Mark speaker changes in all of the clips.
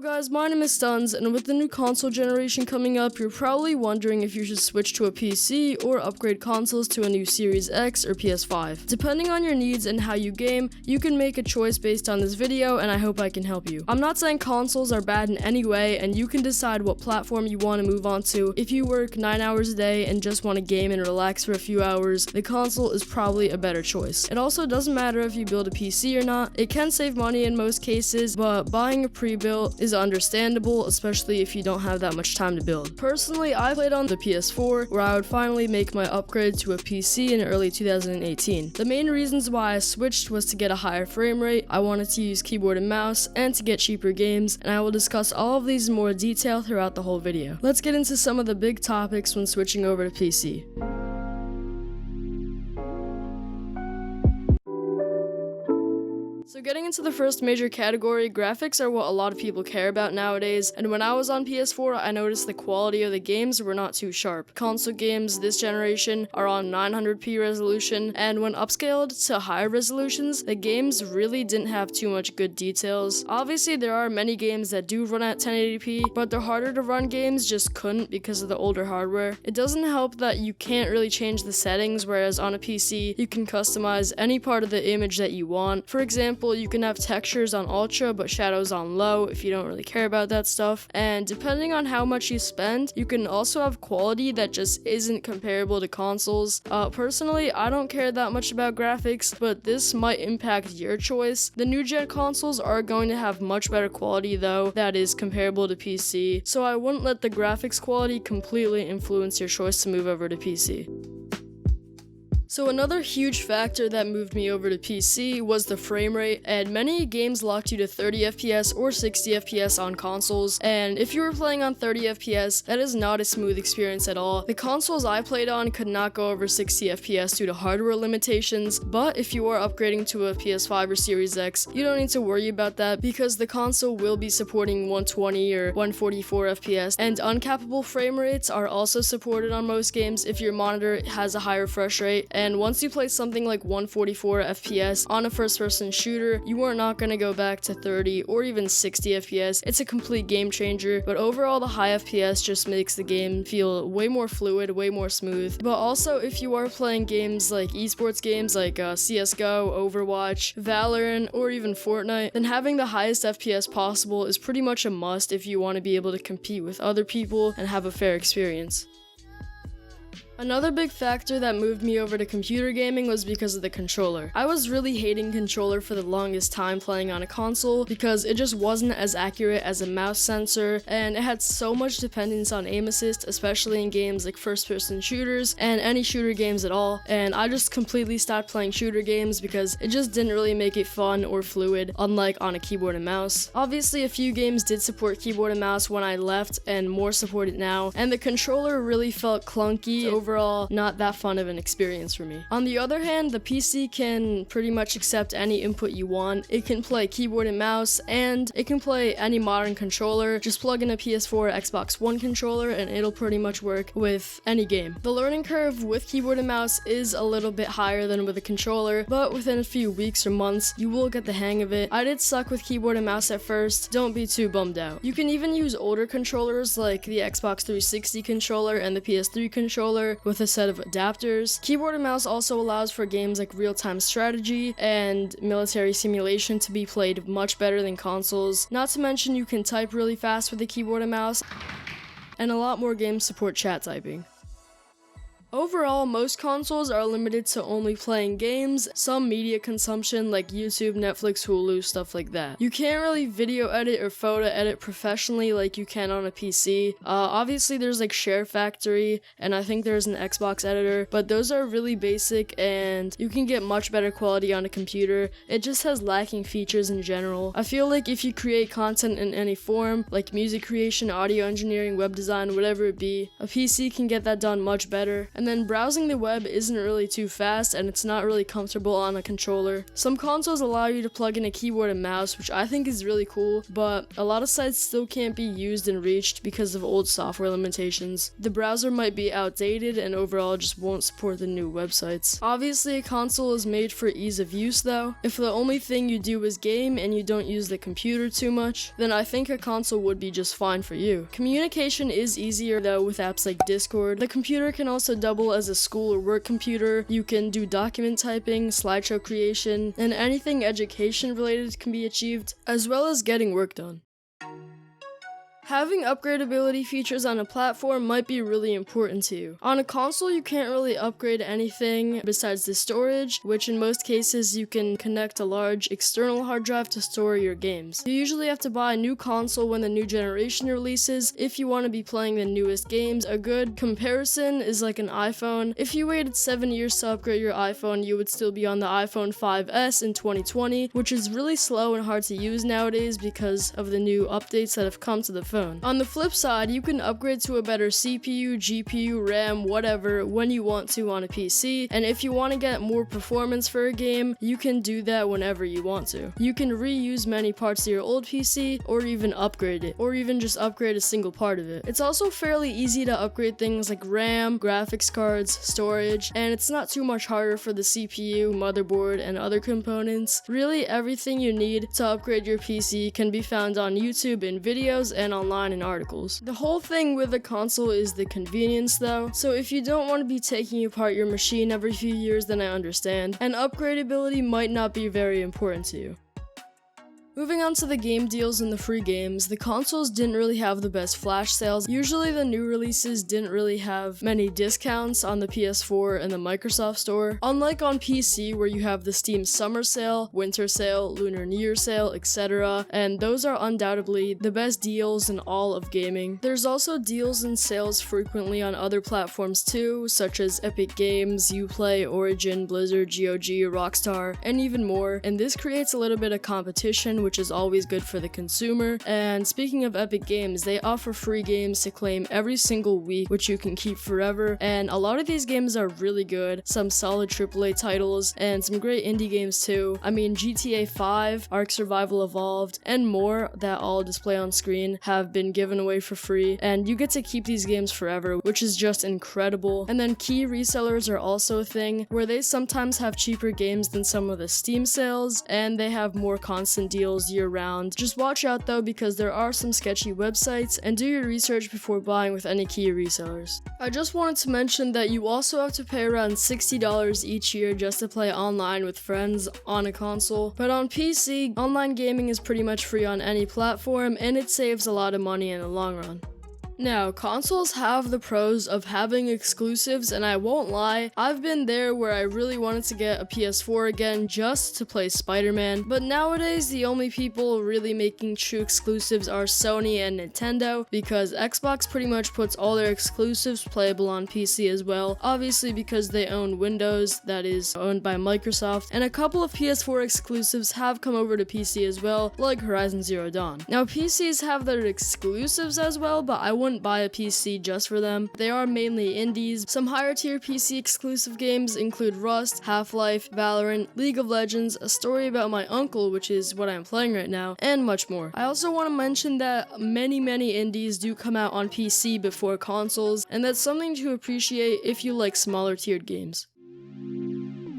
Speaker 1: guys, my name is Stunz, and with the new console generation coming up, you're probably wondering if you should switch to a PC or upgrade consoles to a new Series X or PS5. Depending on your needs and how you game, you can make a choice based on this video, and I hope I can help you. I'm not saying consoles are bad in any way, and you can decide what platform you want to move on to. If you work 9 hours a day and just want to game and relax for a few hours, the console is probably a better choice. It also doesn't matter if you build a PC or not. It can save money in most cases, but buying a pre-built is understandable, especially if you don't have that much time to build. Personally, I played on the PS4, where I would finally make my upgrade to a PC in early 2018. The main reasons why I switched was to get a higher frame rate, I wanted to use keyboard and mouse, and to get cheaper games, and I will discuss all of these in more detail throughout the whole video. Let's get into some of the big topics when switching over to PC. So getting into the first major category, graphics are what a lot of people care about nowadays, and when I was on PS4, I noticed the quality of the games were not too sharp. Console games this generation are on 900p resolution, and when upscaled to higher resolutions, the games really didn't have too much good details. Obviously, there are many games that do run at 1080p, but the harder to run games just couldn't because of the older hardware. It doesn't help that you can't really change the settings, whereas on a PC, you can customize any part of the image that you want. For example, you can have textures on ultra but shadows on low if you don't really care about that stuff, and depending on how much you spend, you can also have quality that just isn't comparable to consoles. Personally, I don't care that much about graphics, but this might impact your choice. The new gen consoles are going to have much better quality though that is comparable to PC, so I wouldn't let the graphics quality completely influence your choice to move over to PC. So another huge factor that moved me over to PC was the frame rate, and many games locked you to 30 FPS or 60 FPS on consoles, and if you were playing on 30 FPS, that is not a smooth experience at all. The consoles I played on could not go over 60 FPS due to hardware limitations, but if you are upgrading to a PS5 or Series X, you don't need to worry about that because the console will be supporting 120 or 144 FPS, and uncappable frame rates are also supported on most games if your monitor has a high refresh rate. And once you play something like 144 FPS on a first-person shooter, you are not going to go back to 30 or even 60 FPS. It's a complete game changer, but overall the high FPS just makes the game feel way more fluid, way more smooth. But also, if you are playing games like esports games like CSGO, Overwatch, Valorant, or even Fortnite, then having the highest FPS possible is pretty much a must if you want to be able to compete with other people and have a fair experience. Another big factor that moved me over to computer gaming was because of the controller. I was really hating controller for the longest time playing on a console because it just wasn't as accurate as a mouse sensor, and it had so much dependence on aim assist, especially in games like first-person shooters and any shooter games at all, and I just completely stopped playing shooter games because it just didn't really make it fun or fluid, unlike on a keyboard and mouse. Obviously, a few games did support keyboard and mouse when I left, and more support it now, and the controller really felt clunky. Overall, not that fun of an experience for me. On the other hand, the PC can pretty much accept any input you want. It can play keyboard and mouse, and it can play any modern controller. Just plug in a PS4 or Xbox One controller and it'll pretty much work with any game. The learning curve with keyboard and mouse is a little bit higher than with a controller, but within a few weeks or months, you will get the hang of it. I did suck with keyboard and mouse at first. Don't be too bummed out. You can even use older controllers like the Xbox 360 controller and the PS3 controller with a set of adapters. Keyboard and mouse also allows for games like real-time strategy and military simulation to be played much better than consoles. Not to mention you can type really fast with the keyboard and mouse, and a lot more games support chat typing. Overall, most consoles are limited to only playing games, some media consumption like YouTube, Netflix, Hulu, stuff like that. You can't really video edit or photo edit professionally like you can on a PC. Obviously there's like Share Factory, and I think there's an Xbox editor, but those are really basic and you can get much better quality on a computer. It just has lacking features in general. I feel like if you create content in any form, like music creation, audio engineering, web design, whatever it be, a PC can get that done much better. and then browsing the web isn't really too fast and it's not really comfortable on a controller. Some consoles allow you to plug in a keyboard and mouse, which I think is really cool, but a lot of sites still can't be used and reached because of old software limitations. The browser might be outdated and overall just won't support the new websites. Obviously, a console is made for ease of use though. If the only thing you do is game and you don't use the computer too much, then I think a console would be just fine for you. Communication is easier though with apps like Discord. The computer can also double as a school or work computer. You can do document typing, slideshow creation, and anything education related can be achieved, as well as getting work done. Having upgradability features on a platform might be really important to you. On a console, you can't really upgrade anything besides the storage, which in most cases you can connect a large external hard drive to store your games. You usually have to buy a new console when the new generation releases if you want to be playing the newest games. A good comparison is like an iPhone. If you waited 7 years to upgrade your iPhone, you would still be on the iPhone 5S in 2020, which is really slow and hard to use nowadays because of the new updates that have come to the phone. On the flip side, you can upgrade to a better CPU, GPU, RAM, whatever, when you want to on a PC, and if you want to get more performance for a game, you can do that whenever you want to. You can reuse many parts of your old PC, or even upgrade it, or even just upgrade a single part of it. It's also fairly easy to upgrade things like RAM, graphics cards, storage, and it's not too much harder for the CPU, motherboard, and other components. Really, everything you need to upgrade your PC can be found on YouTube in videos and online in articles. The whole thing with a console is the convenience though, so if you don't want to be taking apart your machine every few years, then I understand, and upgradability might not be very important to you. Moving on to the game deals and the free games, the consoles didn't really have the best flash sales. Usually the new releases didn't really have many discounts on the PS4 and the Microsoft Store. Unlike on PC where you have the Steam Summer Sale, Winter Sale, Lunar New Year Sale, etc. And those are undoubtedly the best deals in all of gaming. There's also deals and sales frequently on other platforms too, such as Epic Games, Uplay, Origin, Blizzard, GOG, Rockstar, and even more. And this creates a little bit of competition, which is always good for the consumer. And speaking of Epic Games, they offer free games to claim every single week, which you can keep forever, and a lot of these games are really good. Some solid AAA titles, and some great indie games too. I mean, GTA 5, Ark Survival Evolved, and more that all display on screen have been given away for free, and you get to keep these games forever, which is just incredible. And then key resellers are also a thing, where they sometimes have cheaper games than some of the Steam sales, and they have more constant deals year-round. Just watch out though, because there are some sketchy websites, and do your research before buying with any key resellers. I just wanted to mention that you also have to pay around $60 each year just to play online with friends on a console, but on PC, online gaming is pretty much free on any platform, and it saves a lot of money in the long run. Now, consoles have the pros of having exclusives, and I won't lie, I've been there where I really wanted to get a PS4 again just to play Spider-Man, but nowadays the only people really making true exclusives are Sony and Nintendo, because Xbox pretty much puts all their exclusives playable on PC as well, obviously because they own Windows, that is owned by Microsoft, and a couple of PS4 exclusives have come over to PC as well, like Horizon Zero Dawn. Now, PCs have their exclusives as well, but I wouldn't buy a PC just for them. They are mainly indies. Some higher tier PC exclusive games include Rust, Half-Life, Valorant, League of Legends, A Story About My Uncle, which is what I'm playing right now, and much more. I also want to mention that many indies do come out on PC before consoles, and that's something to appreciate if you like smaller tiered games.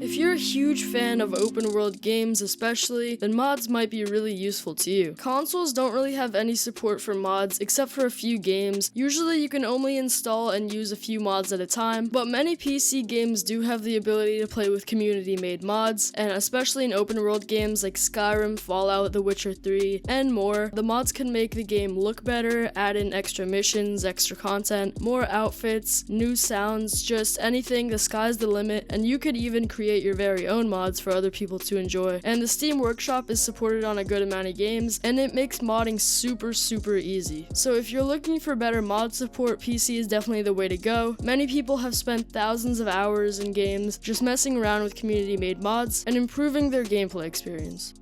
Speaker 1: If you're a huge fan of open world games especially, then mods might be really useful to you. Consoles don't really have any support for mods except for a few games. Usually you can only install and use a few mods at a time, but many PC games do have the ability to play with community made mods, and especially in open world games like Skyrim, Fallout, The Witcher 3, and more, the mods can make the game look better, add in extra missions, extra content, more outfits, new sounds, just anything. The sky's the limit, and you could even create your very own mods for other people to enjoy. And the Steam Workshop is supported on a good amount of games, and it makes modding super easy. So if you're looking for better mod support, PC is definitely the way to go. Many people have spent thousands of hours in games just messing around with community made mods and improving their gameplay experience.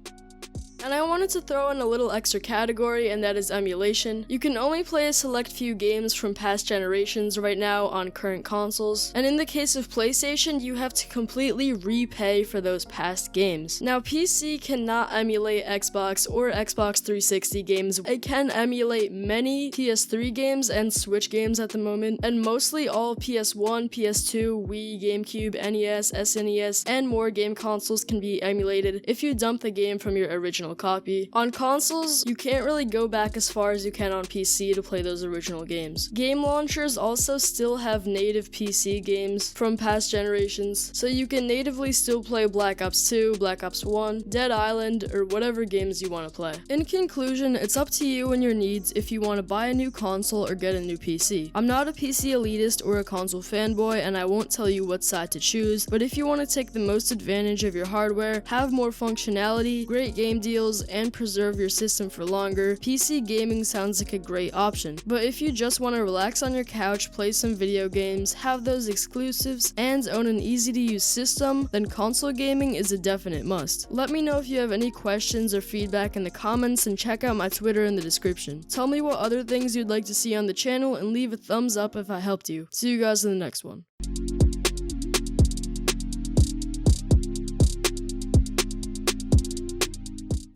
Speaker 1: And I wanted to throw in a little extra category, and that is emulation. You can only play a select few games from past generations right now on current consoles, and in the case of PlayStation, you have to completely repay for those past games. Now, PC cannot emulate Xbox or Xbox 360 games. It can emulate many PS3 games and Switch games at the moment, and mostly all PS1, PS2, Wii, GameCube, NES, SNES, and more game consoles can be emulated if you dump the game from your original copy. On consoles, you can't really go back as far as you can on PC to play those original games. Game launchers also still have native PC games from past generations, so you can natively still play Black Ops 2, Black Ops 1, Dead Island, or whatever games you want to play. In conclusion, it's up to you and your needs if you want to buy a new console or get a new PC. I'm not a PC elitist or a console fanboy, and I won't tell you what side to choose, but if you want to take the most advantage of your hardware, have more functionality, great game deals, and preserve your system for longer, PC gaming sounds like a great option. But if you just want to relax on your couch, play some video games, have those exclusives, and own an easy to use system, then console gaming is a definite must. Let me know if you have any questions or feedback in the comments, and check out my Twitter in the description. Tell me what other things you'd like to see on the channel, and leave a thumbs up if I helped you. See you guys in the next one.